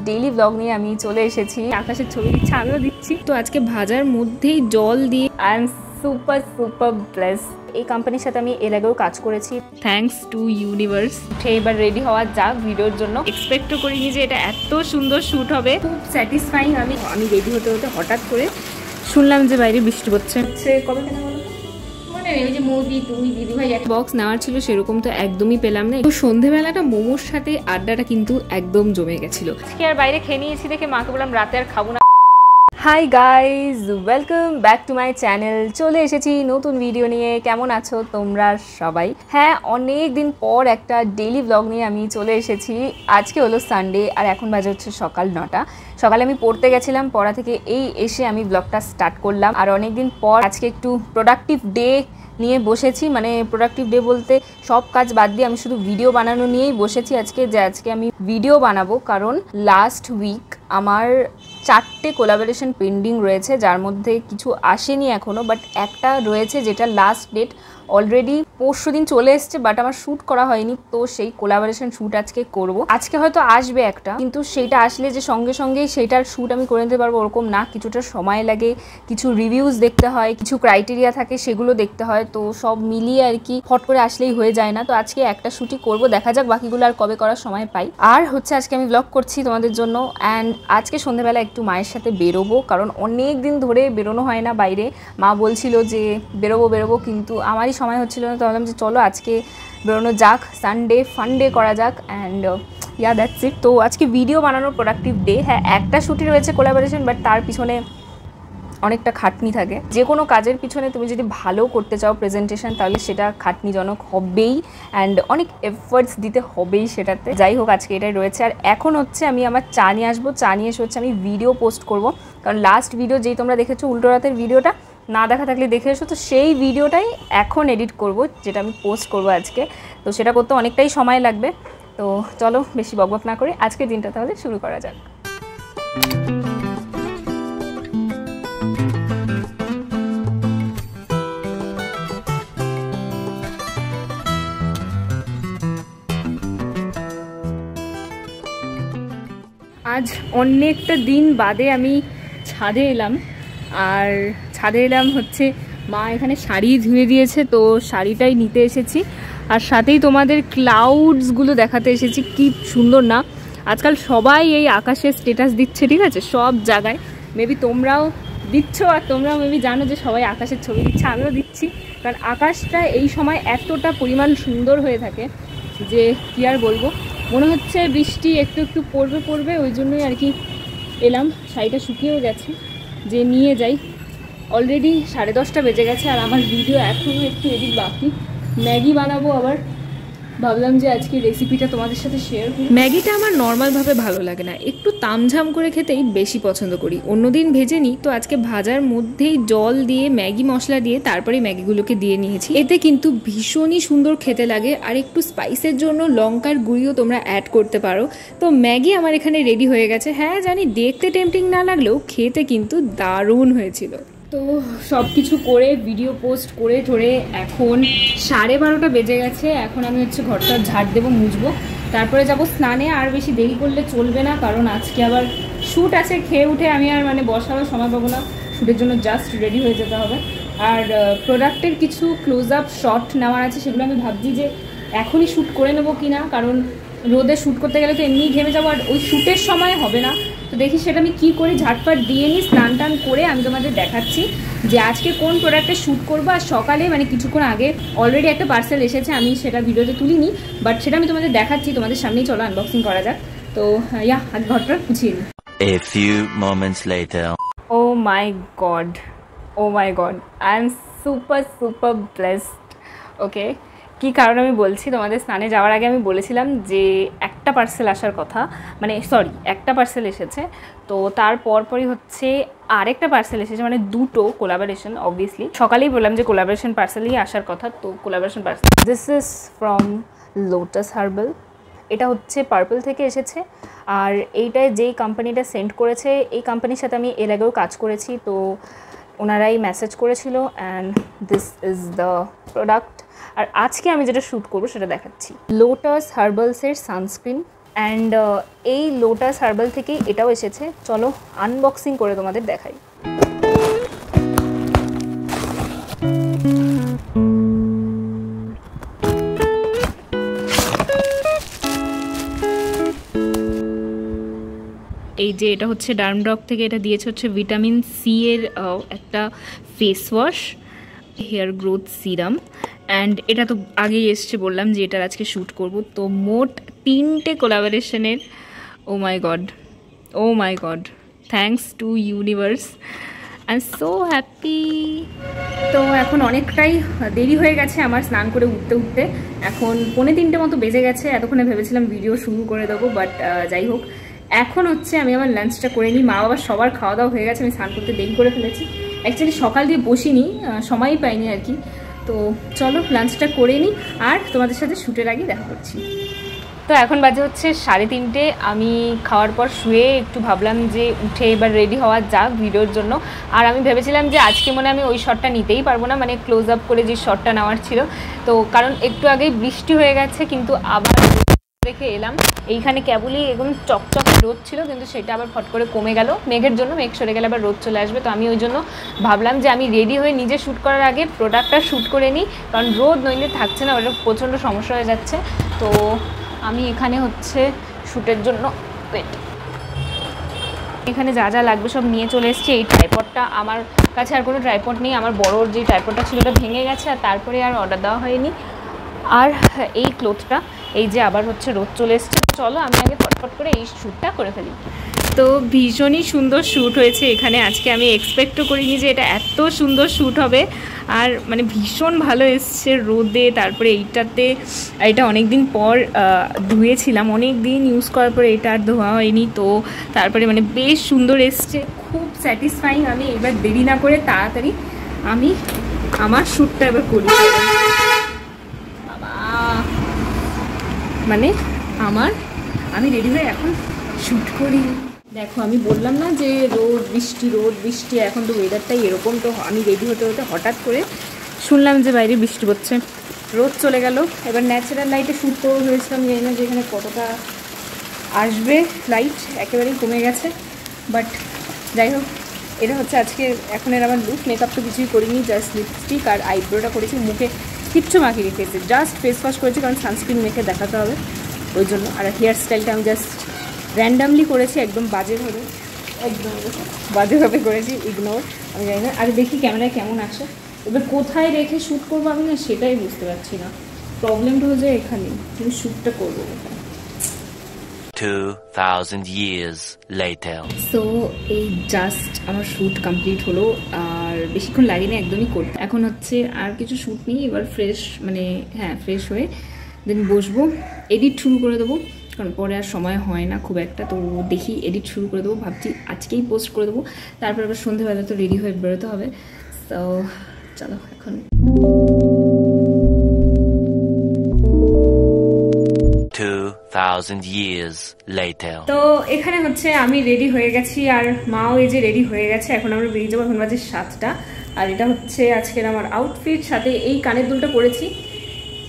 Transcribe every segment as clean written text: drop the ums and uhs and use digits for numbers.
Daily blog নিয়ে আমি চলে এসেছি। আকাশের ছবি দিচ্ছে, আমিও দিচ্ছি। তো আজকে ভাজার মধ্যেই জল দিয়ে আই এম সুপার ব্লেস। এই কোম্পানির সাথে আমি এর আগেও কাজ করেছি, থ্যাঙ্কস টু ইউনিভার্স। এবার রেডি হওয়া যাক ভিডিওর জন্য। এক্সপেক্টও করিনি যে এটা এত সুন্দর শ্যুট হবে, খুব স্যাটিসফাইং। আমি রেডি হতে হতে হঠাৎ করে শুনলাম যে বাইরে বৃষ্টি পড়ছে। কবে কেন বলো? ওই যে মোদি তুই দিদিভাই এক বক্স নেওয়ার ছিল, সেরকম তো একদমই পেলাম না। তো সন্ধেবেলাটা মোমোর সাথে আড্ডাটা কিন্তু একদম জমে গেছিল। আজকে আর বাইরে খেয়ে নিয়েছি দেখে মাকে বললাম রাতে আর খাবো না। Hi guys, welcome back to my channel. চলে এসেছি নতুন ভিডিও নিয়ে। কেমন আছো তোমরা সবাই? হ্যাঁ, অনেক দিন পর একটা ডেইলি ব্লগ নিয়ে আমি চলে এসেছি। আজকে হলো সানডে আর এখন বাজে হচ্ছে সকাল 9টা। সকালে আমি পড়তে গেছিলাম, পড়া থেকে এসে আমি ব্লগটা স্টার্ট করলাম। আর অনেকদিন পর আজকে একটু প্রোডাক্টিভ ডে নিয়ে বসেছি। মানে প্রোডাক্টিভ ডে বলতে সব কাজ বাদ দিয়ে আমি শুধু ভিডিও বানানো নিয়েই বসেছি আজকে আমি ভিডিও বানাবো। কারণ লাস্ট উইক আমার 4টে কোলাবোরেশন পেন্ডিং রয়েছে, যার মধ্যে কিছু আসেনি এখনও, বাট একটা রয়েছে যেটা লাস্ট ডেট অলরেডি পরশু দিন চলে এসছে, বাট আমার শ্যুট করা হয়নি। তো সেই কোলাবোরেশন শ্যুট আজকে করব। আজকে হয়তো আসবে একটা, কিন্তু সেইটা আসলে যে সঙ্গে সঙ্গেই সেইটার শ্যুট আমি করে নিতে পারবো ওরকম না। কিছুটা সময় লাগে, কিছু রিভিউজ দেখতে হয়, কিছু ক্রাইটেরিয়া থাকে, সেগুলো দেখতে হয়। তো সব মিলিয়ে আর কি ফট করে আসলেই হয়ে যায় না। তো আজকে একটা শ্যুটই করব, দেখা যাক বাকিগুলো আর কবে করার সময় পাই। আর হচ্ছে আজকে আমি ব্লগ করছি তোমাদের জন্য। অ্যান্ড আজকে সন্ধ্যেবেলা একটু মায়ের সাথে বেরোবো, কারণ অনেক দিন ধরে বেরোনো হয় না বাইরে। মা বলছিল যে বেরোবো, কিন্তু আমারই সময় হচ্ছিল না। তো ভাবলাম যে চলো আজকে বেরোনো যাক, সানডে ফানডে করা যাক। And that's it. তো আজকে ভিডিও বানানোর প্রোডাক্টিভ ডে। হ্যাঁ, একটা শ্যুটই রয়েছে কোলাবোরেশন, বাট তার পিছনে অনেকটা খাটনি থাকে। যে কোনো কাজের পিছনে তুমি যদি ভালো করতে চাও প্রেজেন্টেশন, তাহলে সেটা খাটনিজনক হবেই অ্যান্ড অনেক এফোর্টস দিতে হবেই সেটাতে। যাই হোক, আজকে এটাই রয়েছে। আর এখন হচ্ছে আমি আমার চা নিয়ে আসবো। চা নিয়ে এসে হচ্ছে আমি ভিডিও পোস্ট করব, কারণ লাস্ট ভিডিও যেই তোমরা দেখেছো উল্টো রাতের ভিডিওটা, না দেখা থাকলে দেখে এসো। তো সেই ভিডিওটাই এখন এডিট করব, যেটা আমি পোস্ট করব আজকে। তো সেটা করতে অনেকটাই সময় লাগবে। তো চলো বেশি বকবক না করে আজকের দিনটা তাহলে শুরু করা যাক। আজ অনেকটা দিন বাদে আমি ছাদে এলাম। আর ছাদে এলাম হচ্ছে মা এখানে শাড়ি ধুয়ে দিয়েছে, তো শাড়িটাই নিতে এসেছি। আর সাথেই তোমাদের ক্লাউডসগুলো দেখাতে এসেছি। কি সুন্দর না! আজকাল সবাই এই আকাশের স্ট্যাটাস দিচ্ছে, ঠিক আছে, সব জায়গায়। মেবি তোমরাও দিচ্ছ, আর তোমরাও মেবি জানো যে সবাই আকাশের ছবি দিচ্ছে, আমিও দিচ্ছি। কারণ আকাশটা এই সময় এতটা পরিমাণ সুন্দর হয়ে থাকে যে কি আর বলবো। মনে হচ্ছে বৃষ্টি একটু একটু পড়বে, ওই জন্যই আর কি এলাম। শাড়িটা শুকিয়েও গেছে, যে নিয়ে যাই। অলরেডি 10:30 বেজে গেছে আর আমার ভিডিও এখনও একটু এডিট বাকি। ম্যাগি বানাবো আবার, ভাবলাম যে আজকে রেসিপিটা তোমাদের সাথে শেয়ার করি। ম্যাগিটা আমার নর্মালভাবে ভালো লাগে না, একটু তামঝাম করে খেতেই বেশি পছন্দ করি। অন্যদিন ভেজে নিই, তো আজকে ভাজার মধ্যেই জল দিয়ে ম্যাগি মশলা দিয়ে তারপরে ম্যাগিগুলোকে দিয়ে নিয়েছি। এতে কিন্তু ভীষণই সুন্দর খেতে লাগে। আর একটু স্পাইসের জন্য লঙ্কার গুঁড়িও তোমরা অ্যাড করতে পারো। তো ম্যাগি আমার এখানে রেডি হয়ে গেছে। হ্যাঁ জানি দেখতে টেম্পটিং না লাগলেও খেতে কিন্তু দারুণ হয়েছিল। তো সব কিছু করে ভিডিও পোস্ট করে ঠোরে এখন 12:30 বেজে গেছে। এখন আমি হচ্ছে ঘরটা ঝাড় দেবো, মুছবো, তারপরে যাব স্নানে। আর বেশি দেরি করলে চলবে না, কারণ আজকে আবার শ্যুট আছে। খেয়ে উঠে আমি আর বসারও সময় পাবো না, শ্যুটের জন্য জাস্ট রেডি হয়ে যেতে হবে। আর প্রোডাক্টের কিছু ক্লোজ আপ শট নেওয়ার আছে, সেগুলো আমি ভাবছি যে এখনই শ্যুট করে নেবো কি না, কারণ রোদে শ্যুট করতে গেলে তো এমনিই ঘেমে যাবো, আর ওই শ্যুটের সময় হবে না। তো দেখি সেটা আমি কী করি, ঝাটপাট দিয়ে নিই, স্নান টান করে আমি তোমাদের দেখাচ্ছি যে আজকে কোন প্রোডাক্টে শ্যুট করবো। আর সকালে কিছুক্ষণ আগে অলরেডি একটা পার্সেল এসেছে, আমি সেটা ভিডিওতে তুলিনি, বাট সেটা আমি তোমাদের দেখাচ্ছি। তোমাদের সামনেই চলো আনবক্সিং করা যাক। তো আজ ঘরটা গুছিয়ে নিই। A few moments later. Oh my god, I am super blessed. ওকে, কি কারণ আমি বলছি তোমাদের। স্নানে যাওয়ার আগে আমি বলেছিলাম যে একটা পার্সেল আসার কথা, একটা পার্সেল এসেছে। তো তার পরপরই হচ্ছে আরেকটা পার্সেল এসেছে, মানে দুটো কোলাবোরেশন। অবভিয়াসলি সকালেই বললাম যে কোলাবোরেশন পার্সেলই আসার কথা, তো collaboration parcel. This is from lotus herbal. এটা হচ্ছে পার্পল থেকে এসেছে। আর এইটায় যেই কোম্পানিটা সেন্ড করেছে, এই কোম্পানির সাথে আমি এর আগেও কাজ করেছি, তো ওনারাই মেসেজ করেছিল। And this is the product. আর আজকে আমি যেটা শ্যুট করবো সেটা দেখাচ্ছি। লোটাস হার্বালসের সানস্ক্রিন, অ্যান্ড এই লোটাস হার্বাল থেকেই এটাও এসেছে। চলো আনবক্সিং করে তোমাদের দেখাই। এই যে এটা হচ্ছে ডার্মডক থেকে, এটা দিয়েছে হচ্ছে ভিটামিন সি এর একটা face wash, hair growth serum. And এটা তো আগেই এসছে, বললাম যে এটার আজকে শ্যুট করব। তো মোট 3টে কোলাবোরেশনের। Oh my god thanks to universe, I am so happy. তো এখন অনেকটাই দেরি হয়ে গেছে আমার স্নান করে উঠতে উঠতে, এখন 2:45 মতো বেজে গেছে। এতক্ষণে ভেবেছিলাম ভিডিও শুরু করে দেবো, বাট যাই হোক, এখন হচ্ছে আমি আমার লাঞ্চটা করে নিই। মা বাবা সবার খাওয়া দাওয়া হয়ে গেছে, আমি স্নান করতে দেরি করে ফেলেছি। অ্যাকচুয়ালি সকাল দিয়ে বসিনি, সময়ই পাইনি আর কি। তো চলো লাঞ্চটা করে নিই, আর তোমাদের সাথে শ্যুটের আগে দেখা করছি। তো এখন বাজে হচ্ছে 3:30। আমি খাওয়ার পর শুয়ে একটু ভাবলাম যে উঠে এবার রেডি হওয়া যাক ভিডিওর জন্য। আর আমি ভেবেছিলাম যে আজকে মনে আমি ওই শটটা নিতেই পারবো না, মানে ক্লোজ আপ করে যে শটটা নেওয়ার ছিল। তো কারণ একটু আগেই বৃষ্টি হয়ে গেছে, কিন্তু আবার রেখে এলাম। এইখানে কেবলই একদম চকচকে রোদ ছিল, কিন্তু সেটা আবার ফট করে কমে গেল মেঘের জন্য। মেঘ সরে গেলে আবার রোদ চলে আসবে। তো আমি ওই জন্য ভাবলাম যে আমি রেডি হয়ে নিজে শ্যুট করার আগে প্রোডাক্টটা শ্যুট করে নিই, কারণ রোদ নইলে থাকছে না, ওটা প্রচণ্ড সমস্যা হয়ে যাচ্ছে। তো আমি এখানে হচ্ছে শ্যুটের জন্য এখানে যা যা লাগবে সব নিয়ে চলে এসেছি। এই ট্রাইপডটা, আমার কাছে আর কোনো ট্রাইপড নেই, আমার বড়োর যে ট্রাইপডটা ছিল ওটা ভেঙে গেছে, আর তারপরে আর অর্ডার দেওয়া হয়নি। আর এই ক্লোথটা, এই যে আবার হচ্ছে রোদ চলে এসছে। চলো আমি আগে ফটফট করে এই শ্যুটটা করে ফেলি। তো ভীষণই সুন্দর শ্যুট হয়েছে এখানে আজকে। আমি এক্সপেক্টও করিনি যে এটা এত সুন্দর শ্যুট হবে, আর মানে ভীষণ ভালো এসছে রোদে। তারপরে এইটাতে, এটা অনেক দিন পর ধুয়েছিলাম, অনেক দিন ইউজ করার পরে এটা আর ধোয়া হয়নি। তো তারপরে মানে বেশ সুন্দর এসছে, খুব স্যাটিসফাইং। আমি এবার দেরি না করে তাড়াতাড়ি আমি আমার শ্যুটটা এবার করি। মানে আমি রেডি হয়ে এখন শ্যুট করি। দেখো আমি বললাম না যে রোদ বৃষ্টি, এখন তো ওয়েদারটাই এরকম। তো আমি রেডি হতে হতে হঠাৎ করে শুনলাম যে বাইরে বৃষ্টি পড়ছে, রোদ চলে গেল। এবার ন্যাচারাল লাইটে শ্যুট করে হয়েছিলাম, জানি না যে এখানে কতটা আসবে লাইট, একেবারেই কমে গেছে। বাট যাই হোক, এটা হচ্ছে আজকে এখনের আমার লুক। মেকআপ তো কিছুই করিনি, জাস্ট লিপস্টিক আর আইব্রোটা করেছি, মুখে কিচ্ছু মাখিয়ে রেখেছি, জাস্ট ফেস ওয়াশ করেছি, কারণ সানস্ক্রিন মেখে দেখাতে হবে ওই জন্য। আর হেয়ার স্টাইলটা আমি জাস্ট র্যান্ডামলি করেছি, একদম বাজেভাবে করেছি, ইগনোর। আমি জানি না, আর দেখি ক্যামেরায় কেমন আসে। এবার কোথায় রেখে শ্যুট করবো আমি না সেটাই বুঝতে পারছি না, প্রবলেমটা হয়ে যায় এখানে, কিন্তু শ্যুটটা করবো কোথায়। 2000 years later. সো এই জাস্ট আমার শ্যুট কমপ্লিট হলো, আর বেশিক্ষণ লাগেনি একদমই করতে। এখন হচ্ছে আর কিছু শ্যুট নেই, এবার ফ্রেশ হয়ে দেন বসবো, এডিট শুরু করে দেবো, কারণ পরে আর সময় হয় না খুব একটা। তো দেখি এডিট শুরু করে দেবো, ভাবছি আজকেই পোস্ট করে দেবো, তারপর আবার সন্ধ্যেবেলা তো রেডি হয়ে বেরোতে হবে। তো চলো এখন 2000 years later. তো এখানে হচ্ছে আমি রেডি হয়ে গেছি, আর মাও এই যে রেডি হয়ে গেছে। এখন আমরা বেরিয়ে যাবো, এখন বাজে 7টা। আর এটা হচ্ছে আজকের আমার আউটফিট, সাথে এই কানের দুলটা পরেছি।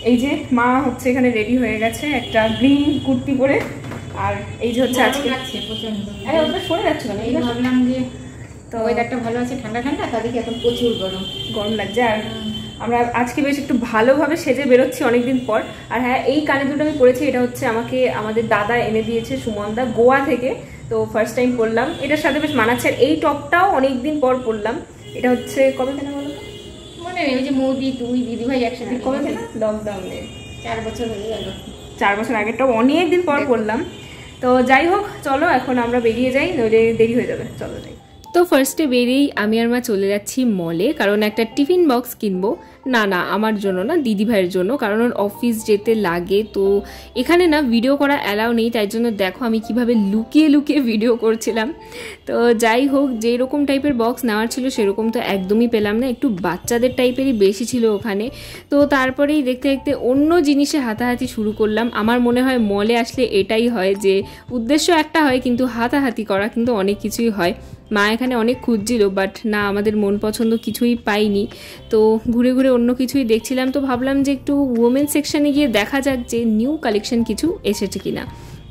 এই যে মা হচ্ছে এখানে রেডি হয়ে গেছে একটা গ্রিন কুর্তি পরে। আর এই যে হচ্ছে আজকে সরে যাচ্ছে কেন, এই ভাবলাম যে তো ওয়েদারটা ভালো আছে, ঠান্ডা ঠান্ডা, তাদেরকে এখন প্রচুর গরম লাগছে। আর আমরা আজকে বেশ একটু ভালোভাবে সেজে বেরোচ্ছি অনেকদিন পর। আর হ্যাঁ, এই কানের দুটো আমি পরেছি, এটা হচ্ছে আমাকে আমাদের দাদা এনে দিয়েছে, সুমনদা, গোয়া থেকে। তো ফার্স্ট টাইম পরলাম, এটার সাথে বেশ মানাচ্ছে। আর এই টপটাও অনেকদিন পর পরলাম। এটা হচ্ছে কবে কেনা বলো মনে নেই, ওই যে মোদি তুই দিদিভাই একসাথে কবে কেনা, লকডাউনে 4 বছর হয়ে গেল। 4 বছর আগেরটাও অনেক দিন পর পরলাম। তো যাই হোক, চলো এখন আমরা বেরিয়ে যাই, নইলে দেরি হয়ে যাবে। চলো যাই। তো ফার্স্টে বেরিয়েই আমি আর মা চলে যাচ্ছি মলে, কারণ একটা টিফিন বক্স কিনবো। না আমার জন্য না, দিদিভাইয়ের জন্য, কারণ ওর অফিস যেতে লাগে। তো এখানে না ভিডিও করা অ্যালাউ নেই, তাই জন্য দেখো আমি কিভাবে লুকিয়ে ভিডিও করছিলাম। তো যাই হোক, যেরকম টাইপের বক্স নেওয়ার ছিল সেরকম তো একদমই পেলাম না, একটু বাচ্চাদের টাইপেরই বেশি ছিল ওখানে। তো তারপরেই দেখতে দেখতে অন্য জিনিসে হাতাহাতি শুরু করলাম। আমার মনে হয় মলে আসলে এটাই হয়, যে উদ্দেশ্য একটা হয় কিন্তু হাতাহাতি করা কিন্তু অনেক কিছুই হয়। মা এখানে অনেক খুঁজছিল, বাট না, আমাদের মন পছন্দ কিছুই পাইনি। তো ঘুরে অন্য কিছুই দেখছিলাম। তো ভাবলাম যে একটু ওমেন সেকশানে গিয়ে দেখা যাক যে নিউ কালেকশন কিছু এসেছে কিনা।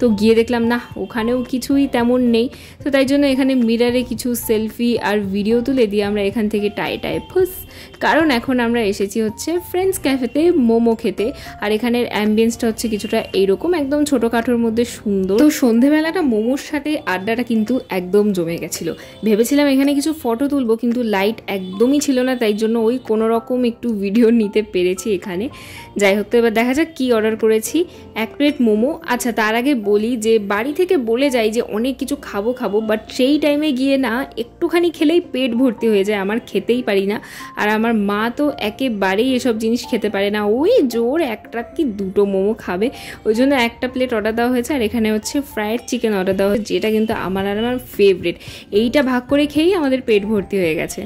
তো গিয়ে দেখলাম না ওখানেও কিছুই তেমন নেই। তো তাই জন্য এখানে মিরারে কিছু সেলফি আর ভিডিও তুলে দিয়ে আমরা এখান থেকে টাই ফুস, কারণ এখন আমরা এসেছি হচ্ছে ফ্রেন্ডস ক্যাফেতে মোমো খেতে। আর এখানের অ্যাম্বিয়েন্সটা হচ্ছে কিছুটা এইরকম, একদম ছোটোখাটোর মধ্যে সুন্দর। তো সন্ধেবেলাটা মোমোর সাথে আড্ডাটা কিন্তু একদম জমে গেছিলো। ভেবেছিলাম এখানে কিছু ফটো তুলবো, কিন্তু লাইট একদমই ছিল না, তাই জন্য ওই কোনো রকম একটু ভিডিও নিতে পেরেছি এখানে। যাই হোক, তো এবার দেখা যাক কী অর্ডার করেছি। 1 প্লেট মোমো। আচ্ছা, তার আগে বলি যে বাড়ি থেকে বলে যাই যে অনেক কিছু খাবো, বাট সেই টাইমে গিয়ে না একটুখানি খেলেই পেট ভর্তি হয়ে যায়, আমার খেতেই পারি না। আর আমার মা তো একেবারেই এসব জিনিস খেতে পারে না, ওই জোর একটা কি 2টো মোমো খাবে, ওই জন্য 1টা প্লেট অর্ডার দেওয়া হয়েছে। আর এখানে হচ্ছে ফ্রায়েড চিকেন অর্ডার দেওয়া হয়েছে, যেটা কিন্তু আমার ফেভারিট। এইটা ভাগ করে খেয়েই আমাদের পেট ভর্তি হয়ে গেছে।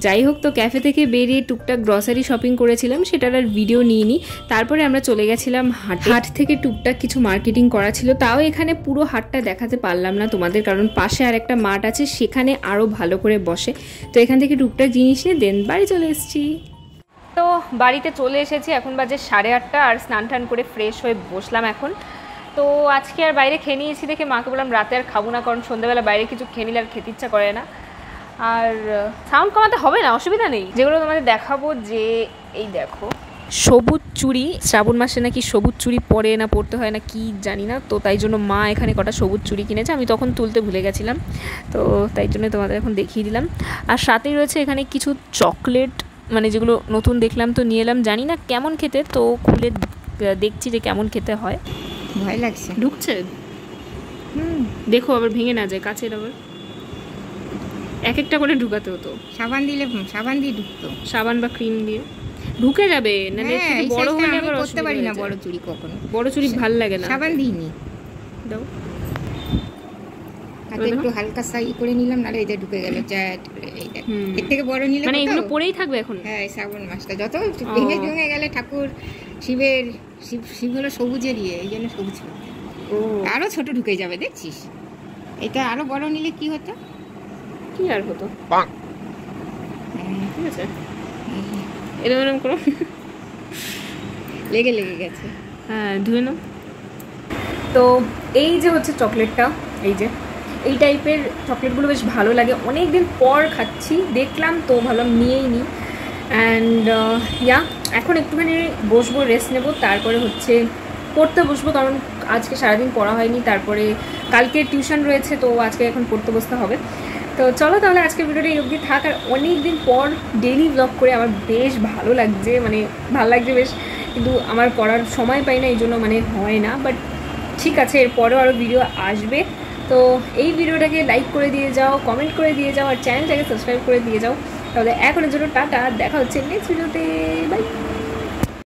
যাই হোক, তো ক্যাফে থেকে বেরিয়ে টুকটাক গ্রসারি শপিং করেছিলাম, সেটার আর ভিডিও নিইনি। তারপরে আমরা চলে গেছিলাম হাট থেকে টুকটাক কিছু মার্কেটিং করা ছিল, তাও এখানে পুরো হাটটা দেখাতে পারলাম না তোমাদের, কারণ পাশে আর একটা মাঠ আছে, সেখানে আরও ভালো করে বসে। তো এখান থেকে টুকটাক জিনিস নিয়ে দেন বাড়ি চলে এসেছি। তো বাড়িতে চলে এসেছি, এখন বাজে 8:30, আর স্নান টান করে ফ্রেশ হয়ে বসলাম এখন। তো আজকে আর বাইরে খেয়ে নিয়েছি দেখে মাকে বললাম রাতে আর খাবো না, কারণ সন্ধ্যাবেলা বাইরে কিছু খেয়ে নিলে আর খেতে ইচ্ছা করে না। আর সাউন্ড কমাতে হবে না, অসুবিধা নেই। যেগুলো তোমাদের দেখাবো, যে এই দেখো সবুজ চুড়ি, শ্রাবণ মাসে নাকি সবুজ চুড়ি পরে না পরতে হয় না কি জানি না, তো তাই জন্য মা এখানে কটা সবুজ চুড়ি কিনেছে, আমি তখন তুলতে ভুলে গেছিলাম, তো তাই জন্য তোমাদের এখন দেখিয়ে দিলাম। আর সাথেই রয়েছে এখানে কিছু চকলেট, মানে যেগুলো নতুন দেখলাম তো নিয়ে এলাম, জানি না কেমন খেতে, তো খুলে দেখছি যে কেমন খেতে হয়। ভয় লাগছে, ঢুকছে, দেখো আবার ভেঙে না যায়, কাছের আবার এক একটা করে ঢুকাতে হতো। সাবান দিয়ে ঢুকতো, সাবান বা ক্রিম দিয়ে ঢুকে যাবে, নালে বড় হলে আবার করতে পারি না বড় চুড়ি, কখনো বড় চুড়ি ভাল লাগে না। সাবান দিইনি, দাও হাতে একটু হালকা সাই করে নিলাম, নালে এটা ঢুকে গেল চ্যাট করে। এইটা এর থেকে বড় নিলে মানে এগুলো পরেই থাকবে এখন। হ্যাঁ, শ্রাবণ মাসটা যত ভেঙে গেলে ঠাকুর শিব হলো সবুজের এই জন্য সবুজ আরো ছোট ঢুকে যাবে, দেখছিস? এটা আরো বড় নিলে কি হতো? কি আর হতো, ঠিক আছে, এরকম করো, লেগে গেছে। হ্যাঁ, ধুয়ে নাও। তো এই যে হচ্ছে চকলেটটা, এই টাইপের চকলেটগুলো বেশ ভালো লাগে, অনেক দিন পর খাচ্ছি, দেখলাম তো ভাবলাম নিয়েই নিই। অ্যান্ড এখন একটুখানি বসবো, রেস্ট নেবো, তারপরে হচ্ছে পড়তে বসবো, কারণ আজকে সারাদিন পড়া হয়নি, তারপরে কালকে টিউশন রয়েছে, তো আজকে এখন পড়তে বসতে হবে। তো চলো তাহলে আজকের ভিডিওটা এই অবধি থাক। আর অনেক দিন পর ডেইলি ব্লগ করে আমার বেশ ভালো লাগছে, বেশ, কিন্তু আমার পড়ার সময় পাই না, এই জন্য হয় না, বাট ঠিক আছে, এরপরেও আরও ভিডিও আসবে। তো এই ভিডিওটাকে লাইক করে দিয়ে যাও, কমেন্ট করে দিয়ে যাও, আর চ্যানেলটাকে সাবস্ক্রাইব করে দিয়ে যাও। তাহলে এখনের জন্য টাটা, দেখা হচ্ছে নেক্সট ভিডিওতে, বাই।